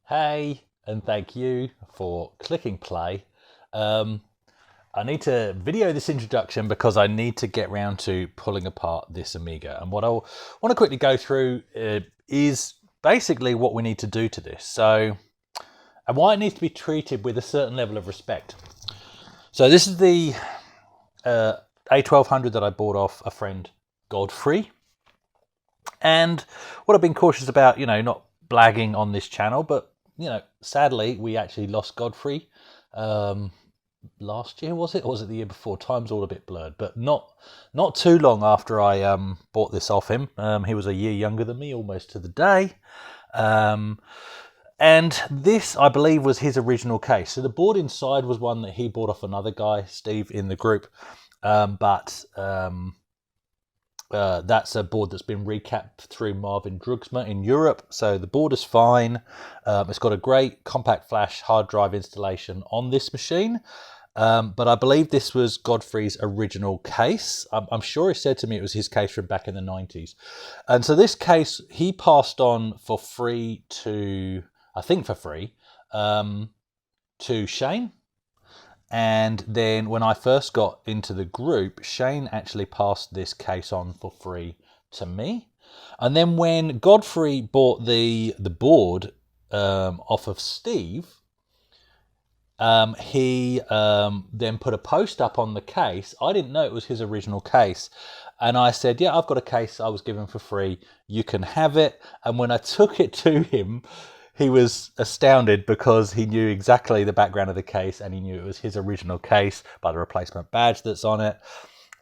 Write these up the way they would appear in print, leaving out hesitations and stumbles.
Hey, and thank you for clicking play. I need to video this introduction because I need to get round to pulling apart this Amiga. And what I want to quickly go through is basically what we need to do to this. And why it needs to be treated with a certain level of respect. So this is the A1200 that I bought off a friend, Godfrey. And what I've been cautious about, not blagging on this channel, but sadly, we actually lost Godfrey last year, was it? Or was it the year before? Time's all a bit blurred, but not too long after I bought this off him. He was a year younger than me, almost to the day. And this, I believe, was his original case. So the board inside was one that he bought off another guy, Steve, in the group. That's a board that's been recapped through Marvin Drugsma in Europe. So the board is fine. It's got a great compact flash hard drive installation on this machine. But I believe this was Godfrey's original case. I'm sure he said to me it was his case from back in the 90s. And so this case, he passed on for free to, I think for free, to Shane. And then when I first got into the group, Shane actually passed this case on for free to me. And then when Godfrey bought the board off of Steve, he then put a post up on the case. I didn't know it was his original case. And I said, yeah, I've got a case I was given for free. You can have it. And when I took it to him, he was astounded because he knew exactly the background of the case and he knew it was his original case by the replacement badge that's on it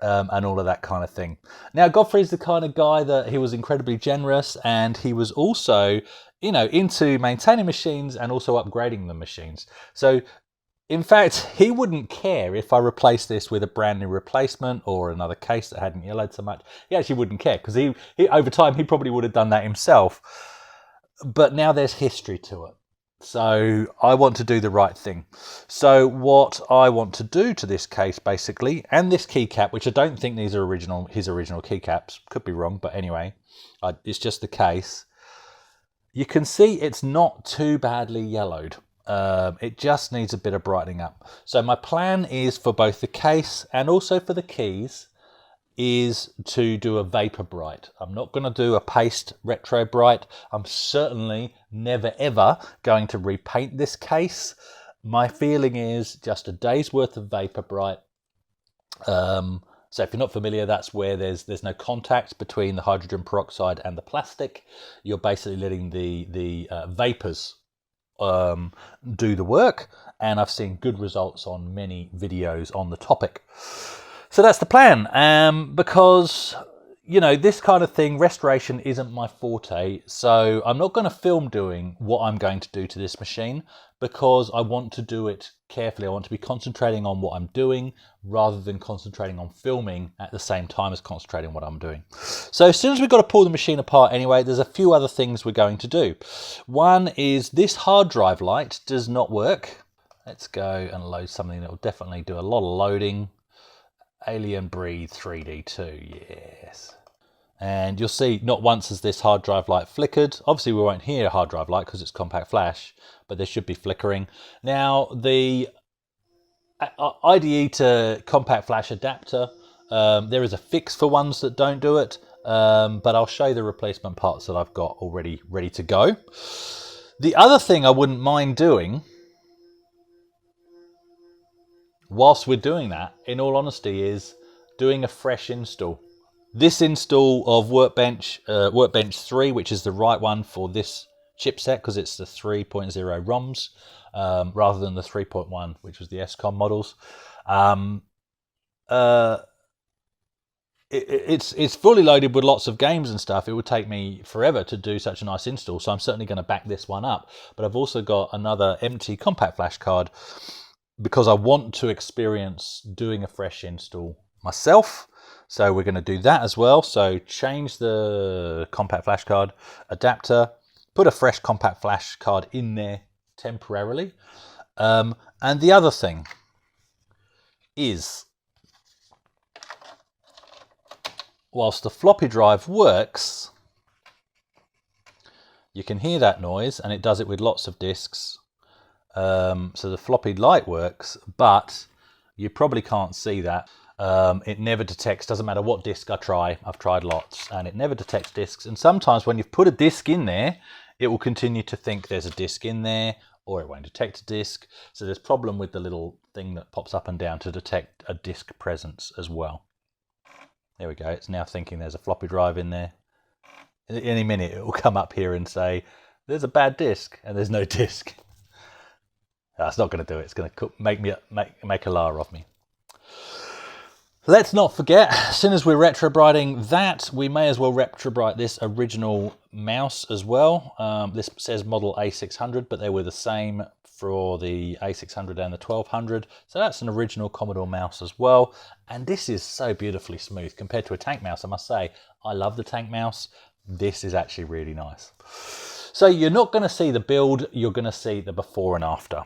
and all of that kind of thing. Now, Godfrey's the kind of guy that he was incredibly generous and he was also, into maintaining machines and also upgrading the machines. So, in fact, he wouldn't care if I replaced this with a brand new replacement or another case that hadn't yellowed so much. He actually wouldn't care because he over time, he probably would have done that himself. But now there's history to it. So I want to do the right thing. So what I want to do to this case, basically, and this keycap, which I don't think these are his original keycaps, could be wrong, but anyway, it's just the case. You can see it's not too badly yellowed. It just needs a bit of brightening up. So my plan is for both the case and also for the keys is to do a vapor bright. I'm not going to do a paste retro bright. I'm certainly never ever going to repaint this case. My feeling is just a day's worth of vapor bright. So if you're not familiar, that's where there's no contact between the hydrogen peroxide and the plastic. You're basically letting the vapors do the work, and I've seen good results on many videos on the topic. So that's the plan, because, this kind of thing, restoration isn't my forte. So I'm not going to film doing what I'm going to do to this machine because I want to do it carefully. I want to be concentrating on what I'm doing rather than concentrating on filming at the same time as concentrating on what I'm doing. So as soon as we've got to pull the machine apart anyway, there's a few other things we're going to do. One is this hard drive light does not work. Let's go and load something that will definitely do a lot of loading. Alien Breathe 3D2, yes. And you'll see not once has this hard drive light flickered. Obviously we won't hear a hard drive light because it's compact flash, but there should be flickering. Now the IDE to compact flash adapter, there is a fix for ones that don't do it, but I'll show you the replacement parts that I've got already ready to go. The other thing I wouldn't mind doing whilst we're doing that, in all honesty, is doing a fresh install. This install of Workbench 3, which is the right one for this chipset because it's the 3.0 ROMs rather than the 3.1, which was the SCOM models. It's fully loaded with lots of games and stuff. It would take me forever to do such a nice install, so I'm certainly going to back this one up. But I've also got another empty compact flash card because I want to experience doing a fresh install myself. So we're going to do that as well. So change the compact flash card adapter, put a fresh compact flash card in there temporarily. And the other thing is, whilst the floppy drive works, You can hear that noise, and it does it with lots of discs. So the floppy light works, but you probably can't see that. It never detects, doesn't matter what disc I try, I've tried lots, and it never detects discs. And sometimes when you've put a disc in there, it will continue to think there's a disc in there, or it won't detect a disc. So there's a problem with the little thing that pops up and down to detect a disc presence as well. There we go, it's now thinking there's a floppy drive in there. In any minute it will come up here and say, there's a bad disc, and there's no disc. That's not going to do it, it's going to make a liar of me. Let's not forget, as soon as we're retrobrighting that, we may as well retrobright this original mouse as well. This says model A600, but they were the same for the A600 and the 1200. So that's an original Commodore mouse as well. And this is so beautifully smooth compared to a tank mouse. I must say, I love the tank mouse. This is actually really nice. So you're not going to see the build, you're going to see the before and after.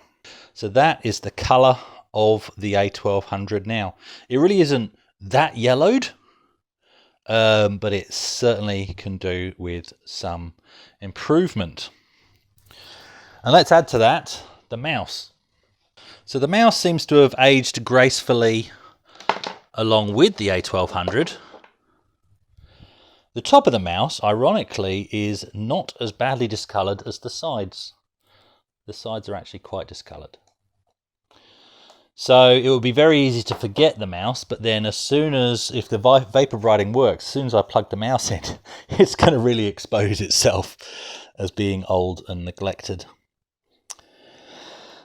So that is the color of the A1200 now. It really isn't that yellowed, but it certainly can do with some improvement. And let's add to that the mouse. So the mouse seems to have aged gracefully along with the A1200. The top of the mouse, ironically, is not as badly discoloured as the sides. The sides are actually quite discoloured. So it would be very easy to forget the mouse, but then as soon as, if the vapor brighting works, as soon as I plug the mouse in, it's going to really expose itself as being old and neglected.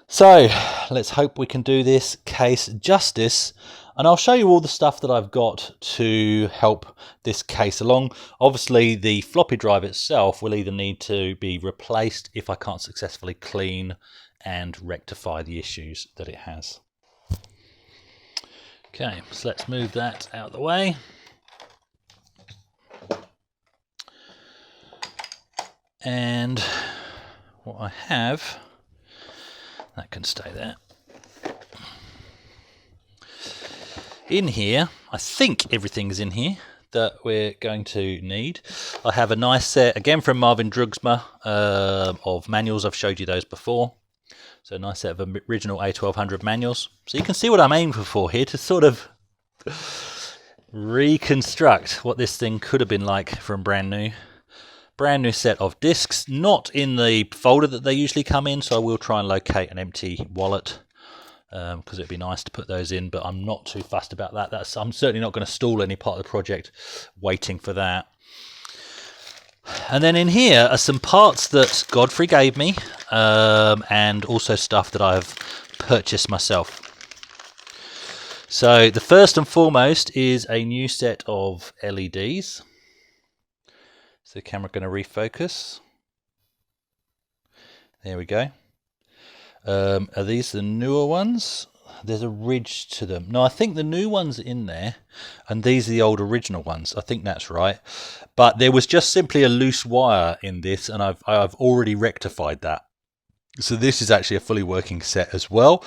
So let's hope we can do this case justice, and I'll show you all the stuff that I've got to help this case along. Obviously the floppy drive itself will either need to be replaced if I can't successfully clean and rectify the issues that it has. Okay, so let's move that out of the way. And what I have, that can stay there. In here, I think everything's in here that we're going to need. I have a nice set, again from Marvin Drugsma, of manuals. I've showed you those before. So a nice set of original A1200 manuals. So you can see what I'm aiming for here, to sort of reconstruct what this thing could have been like from brand new. Brand new set of discs, not in the folder that they usually come in, so I will try and locate an empty wallet, because it'd be nice to put those in, but I'm not too fussed about that. I'm certainly not going to stall any part of the project waiting for that. And then in here are some parts that Godfrey gave me, and also stuff that I've purchased myself. So the first and foremost is a new set of LEDs. Is the camera going to refocus? There we go. Are these the newer ones? There's a ridge to them. No, I think the new one's in there, and these are the old original ones. I think that's right. But there was just simply a loose wire in this, and I've already rectified that. So this is actually a fully working set as well.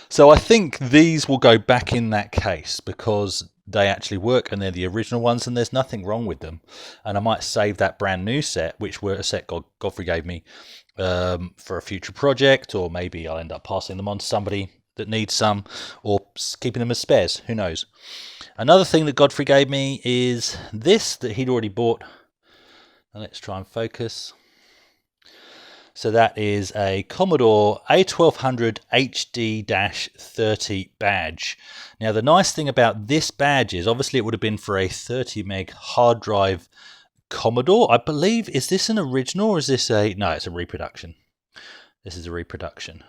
So I think these will go back in that case because they actually work and they're the original ones and there's nothing wrong with them. And I might save that brand new set, which were a set Godfrey gave me, for a future project, or maybe I'll end up passing them on to somebody that needs some, or keeping them as spares, who knows. Another thing that Godfrey gave me is this that he'd already bought. And let's try and focus. So that is a Commodore A1200 HD-30 badge. Now the nice thing about this badge is obviously it would have been for a 30 meg hard drive Commodore. I believe, is this an original or is this a, no, it's a reproduction. This is a reproduction.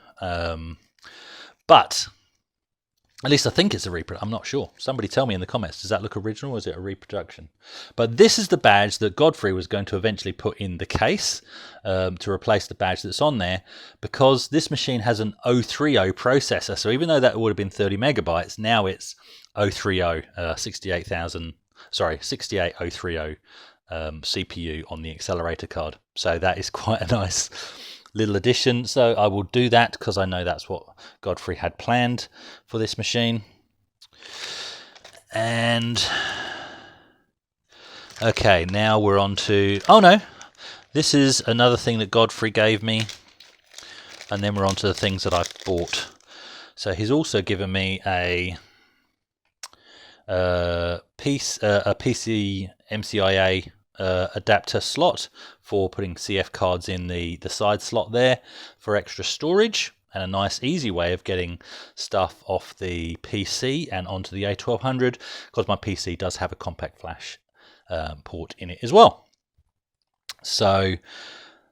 But at least I think it's a reproduction. I'm not sure. Somebody tell me in the comments, does that look original or is it a reproduction? But this is the badge that Godfrey was going to eventually put in the case to replace the badge that's on there, because this machine has an A1200 processor. So even though that would have been 30 megabytes, now it's A1200, 68030 CPU on the accelerator card. So that is quite a nice little addition. So I will do that because I know that's what Godfrey had planned for this machine. And okay, now we're on to, oh no, This is another thing that Godfrey gave me, and then we're on to the things that I've bought. So he's also given me a PC MCIA adapter slot for putting CF cards in the side slot there for extra storage, and a nice easy way of getting stuff off the PC and onto the A1200, because my PC does have a compact flash port in it as well. So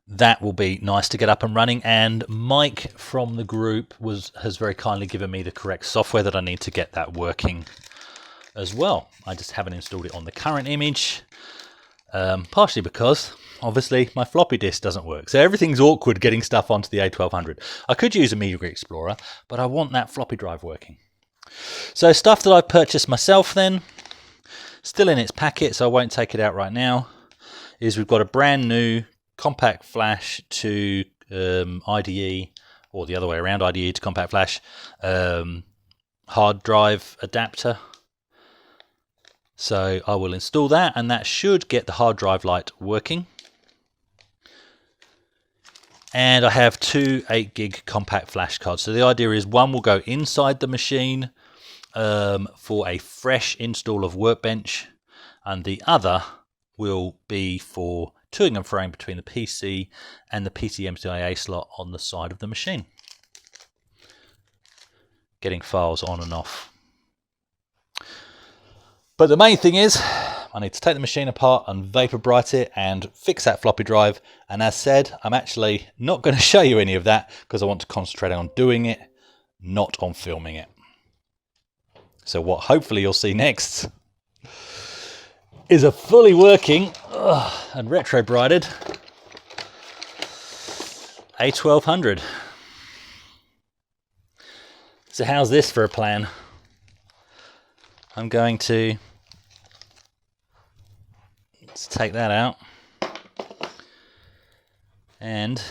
that will be nice to get up and running, and Mike from the group has very kindly given me the correct software that I need to get that working as well. I just haven't installed it on the current image, partially because obviously my floppy disk doesn't work, so everything's awkward getting stuff onto the A1200. I could use a Media Explorer, but I want that floppy drive working. So stuff that I've purchased myself then, still in its packet, so I won't take it out right now, is we've got a brand new compact flash to IDE, or the other way around, IDE to compact flash hard drive adapter. So I will install that, and that should get the hard drive light working. And I have two 8 gig compact flash cards. So the idea is one will go inside the machine for a fresh install of Workbench, and the other will be for toing and froing between the PC and the PC MCIA slot on the side of the machine, getting files on and off. But the main thing is I need to take the machine apart and vapor bright it and fix that floppy drive. And as said, I'm actually not going to show you any of that because I want to concentrate on doing it, not on filming it. So what hopefully you'll see next is a fully working and retro brighted A1200. So how's this for a plan? I'm going to take that out and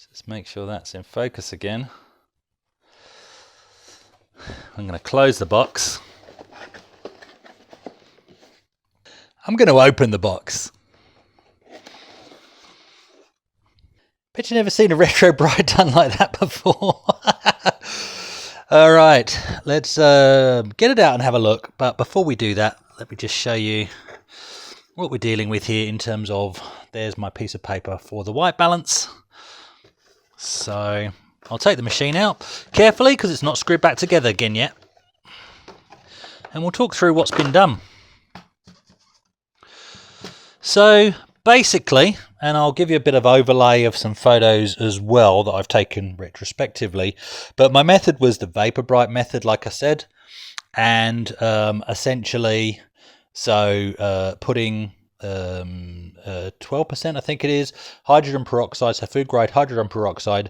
just make sure that's in focus again. I'm going to close the box. I'm going to open the box. Bet you've never seen a retro bright done like that before. All right, let's get it out and have a look. But before we do that, let me just show you what we're dealing with here in terms of, there's my piece of paper for the white balance. So I'll take the machine out carefully because it's not screwed back together again yet. And we'll talk through what's been done. So basically, and I'll give you a bit of overlay of some photos as well that I've taken retrospectively, but my method was the vapor bright method, like I said, and essentially, so putting 12%, I think it is, hydrogen peroxide, so food grade hydrogen peroxide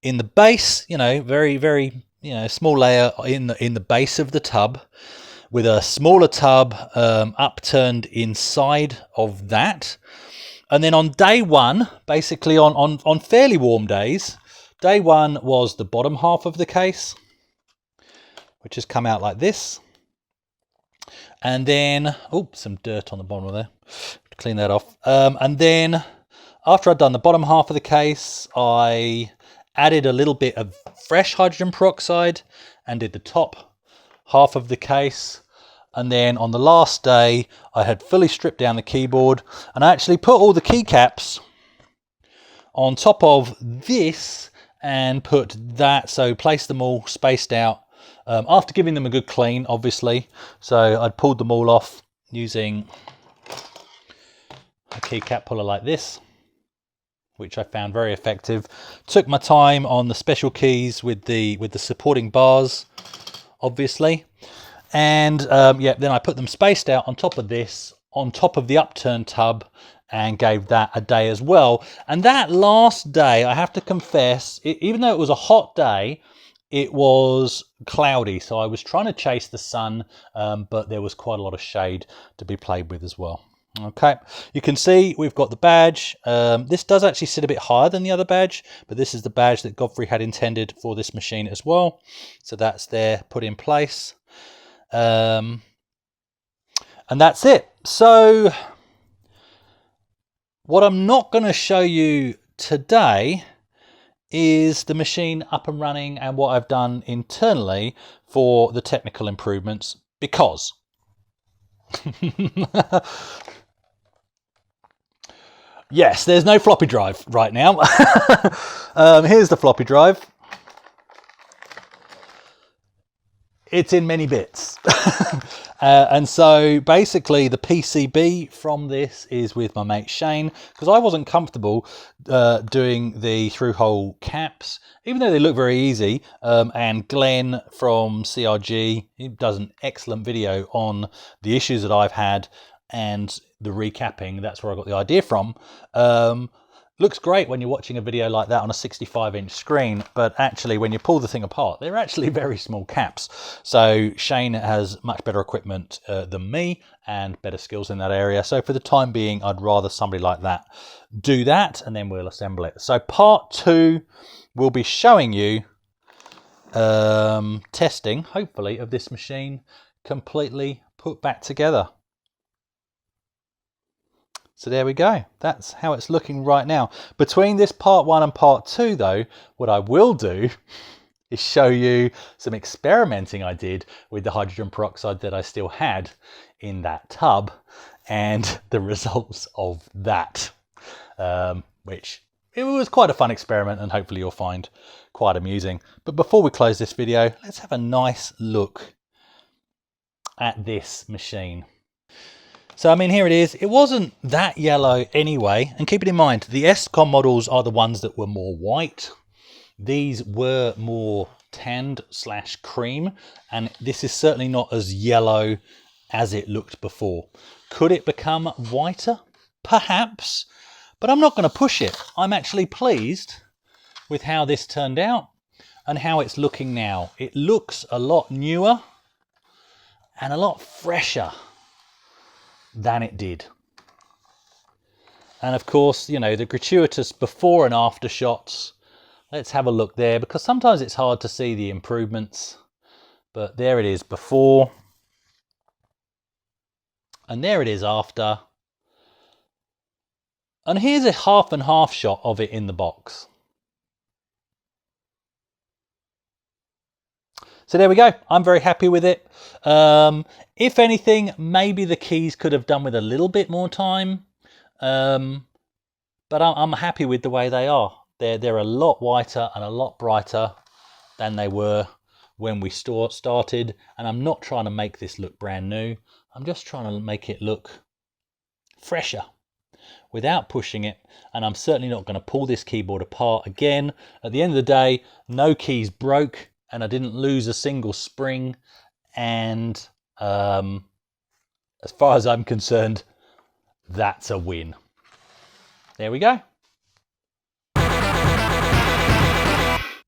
in the base, very, very, small layer in the base of the tub, with a smaller tub upturned inside of that. And then on day one, basically on fairly warm days, day one was the bottom half of the case, which has come out like this. And then, some dirt on the bottom of there, clean that off. And then after I'd done the bottom half of the case, I added a little bit of fresh hydrogen peroxide and did the top half of the case. And then on the last day, I had fully stripped down the keyboard, and I actually put all the keycaps on top of this and put that, so placed them all spaced out after giving them a good clean, obviously. So I'd pulled them all off using a keycap puller like this, which I found very effective. Took my time on the special keys with the supporting bars, obviously. And then I put them spaced out on top of this, on top of the upturned tub, and gave that a day as well. And that last day, I have to confess, even though it was a hot day, it was cloudy. So I was trying to chase the sun, but there was quite a lot of shade to be played with as well. Okay, you can see we've got the badge. This does actually sit a bit higher than the other badge, but this is the badge that Godfrey had intended for this machine as well. So that's there, put in place. And that's it. So What I'm not going to show you today is the machine up and running and what I've done internally for the technical improvements, because yes, there's no floppy drive right now. Here's the floppy drive. It's in many bits. And so basically the PCB from this is with my mate Shane, because I wasn't comfortable doing the through-hole caps, even though they look very easy. And Glenn from CRG, he does an excellent video on the issues that I've had and the recapping. That's where I got the idea from. Looks great when you're watching a video like that on a 65-inch screen, but actually when you pull the thing apart, they're actually very small caps. So Shane has much better equipment than me and better skills in that area. So for the time being, I'd rather somebody like that do that, and then we'll assemble it. So part 2 will be showing you testing, hopefully, of this machine completely put back together. So there we go. That's how it's looking right now. Between this part 1 and part 2 though, what I will do is show you some experimenting I did with the hydrogen peroxide that I still had in that tub and the results of that, which it was quite a fun experiment and hopefully you'll find quite amusing. But before we close this video, let's have a nice look at this machine. So, I mean, here it is. It wasn't that yellow anyway. And keep it in mind, the SCOM models are the ones that were more white. These were more tanned / cream. And this is certainly not as yellow as it looked before. Could it become whiter? Perhaps. But I'm not going to push it. I'm actually pleased with how this turned out and how it's looking now. It looks a lot newer and a lot fresher than it did. And of course, you know, the gratuitous before and after shots. Let's have a look there, because sometimes it's hard to see the improvements. But there it is before. And there it is after. And here's a half and half shot of it in the box. So there we go. I'm very happy with it. If anything, maybe the keys could have done with a little bit more time. But I'm happy with the way they are. They're a lot whiter and a lot brighter than they were when we started. And I'm not trying to make this look brand new. I'm just trying to make it look fresher without pushing it. And I'm certainly not going to pull this keyboard apart again. At the end of the day, no keys broke. And I didn't lose a single spring. And as far as I'm concerned, that's a win. There we go.